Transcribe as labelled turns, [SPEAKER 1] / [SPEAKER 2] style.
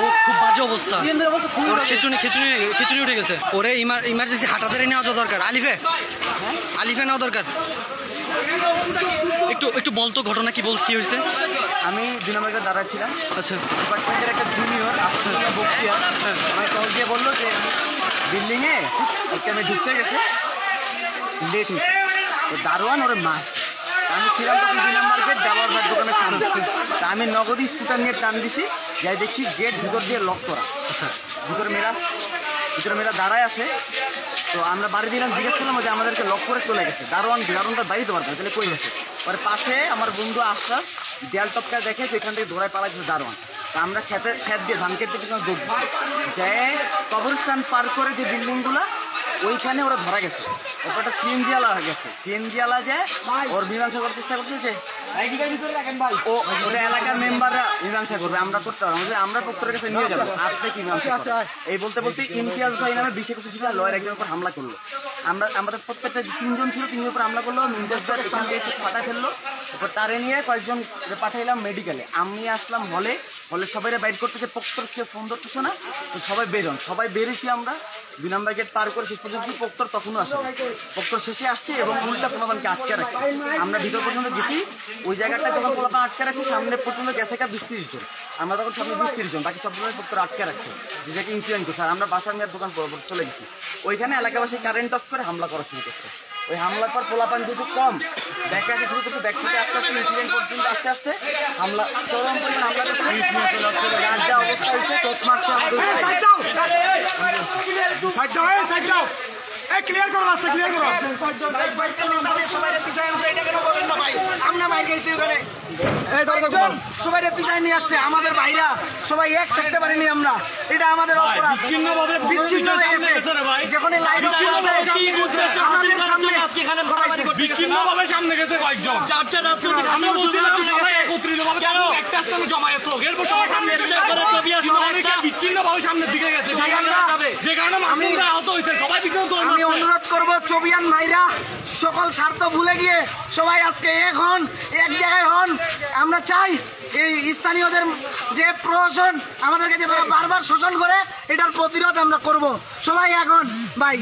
[SPEAKER 1] ও খুব বাজে অবস্থা, ওর খিচুনি উঠে গেছে। ওরে ইমার্জেন্সি হাঁটাতাড়ি নেওয়া দরকার। আলিফে নেওয়া দরকার। একটু বলতো ঘটনা কি হয়েছে?
[SPEAKER 2] আমি 2 নম্বরে দাঁড়াচ্ছিলাম।
[SPEAKER 1] আচ্ছা,
[SPEAKER 2] ডিপার্টমেন্টের একটা জুনিয়র বক্তিয়া আমায় কল দিয়ে বললো যে বিল্ডিংয়ে আমি ঢুকতে গেছে, লেট হয়েছে। তো দারোয়ান ওরে মাস, আমি ছিলাম তখন 2 নম্বর গেট দেওয়ার দোকানের সামনে। তা আমি নগদী স্কুটার নিয়ে টান দিছি, যাই দেখি গেট ভিতর দিয়ে লক করা।
[SPEAKER 1] আচ্ছা,
[SPEAKER 2] ভিতরে মেয়েরা দাঁড়ায় আছে। তো আমরা বাড়ি দিলাম, জিজ্ঞেস করলাম যে আমাদেরকে লক করে চলে গেছে। দারোয়ানটা বাড়িতে পারবে তাহলে কই গেছে। পরে পাশে আমার বন্ধু আশ্বাস দেয়াল টপকা দেখে সেখান থেকে দৌড়ায় পালাচ্ছে দারোয়ান। তা আমরা খেত দিয়ে ধান খেতে দৌড় যে কবরস্থান পার করে যে বিল্ডিংগুলো ওইখানে ওরা ধরা গেছে। ওটা সিএনজি আলা গেছে, সিএনজি আলা যে ওর মীমাংসা করার চেষ্টা করছে যে ও ওটা এলাকার মেম্বাররা মীমাংসা করবে, আমরা করতে পারবো, আমরা পক্ষের কাছে নিয়ে যাবো, আপনি কি মীমাংসা। এই বলতে ইমতিয়াজ ভাই নামে 20-21 ছিল লয়ের একজনের উপর হামলা করলো। আমাদের প্রত্যেকটা 3 জন ছিল, 3 জনের উপর হামলা করলো। ইমতিয়াজ ভাই সঙ্গে একটু ফাটা ফেললো। তারপর তারে নিয়ে কয়েকজন পাঠাইলাম মেডিকেলে। আমি আসলাম হলে সবাই বাইট করতেছে, পক্তর কেউ ফোন ধরতেছে না। তো সবাই সবাই বেরিয়েছি আমরা 2 নম্বর গেট পার করে শেষ পর্যন্ত পক্তর তখনও আসে, পক্তর শেষে আসছে এবং উল্টা পোলাপানকে আটকে রাখছে। আমরা ভিতর পর্যন্ত গেছি, ওই জায়গাটা যখন পোলাপান আটকে রাখছে সামনে পর্যন্ত গেছে 20-30 জন। আমরা তখন সামনে 20-30 জন, বাকি সব ধরনের পক্তর আটকে রাখছে, যে জায়গায় ইনসিডেন্ট করছে। আর আমরা বাসার মেয়ের দোকান বরাবর চলে গেছি। ওইখানে এলাকাবাসী কারেন্ট অফ করে হামলা করা শুরু করছে। ওই হামলার পর পোলাপান যেহেতু কম ব্যাকে আসা শুরু করছে, ব্যাক থেকে আস্তে ইনসিডেন্ট পর্যন্ত আস্তে হামলা চরম পরিমাণ হামলা করছে। যা অবস্থা হয়েছে টোস মারছে
[SPEAKER 3] ক্লিয়ার করো, রাস্তা ক্লিয়ার করো।
[SPEAKER 2] সবাই পিছায় আনছে, এটা কেন বলেন না ভাই? আমরা বাইরে গেছি ওখানে, সবাই পিছায় নিয়ে আসছে। আমাদের ভাইরা সবাই এক থাকতে পারিনি আমরা, এটা আমাদের অপরাধ। বিচ্ছিন্ন হয়ে গেছে যখন লাইট
[SPEAKER 3] বিচ্ছিন্নভাবে সামনে গেছে কয়েকজন, 4টা রাজনৈতিক আমরা বলছিলাম একত্রিতভাবে একটা স্থানে জমায়েত হোক, এরপর সবাই সামনে বিচ্ছিন্নভাবে সামনের দিকে গেছে, যে কারণে মামুনরা আহত হয়েছে। সবাই
[SPEAKER 2] আমি অনুরোধ করবো চবিয়ান ভাইরা সকল স্বার্থ ভুলে গিয়ে সবাই আজকে এক জায়গায় হন। আমরা চাই এই স্থানীয়দের যে প্রশাসন আমাদেরকে যে বারবার শোষণ করে এটার প্রতিরোধ আমরা করব। সবাই এখন ভাই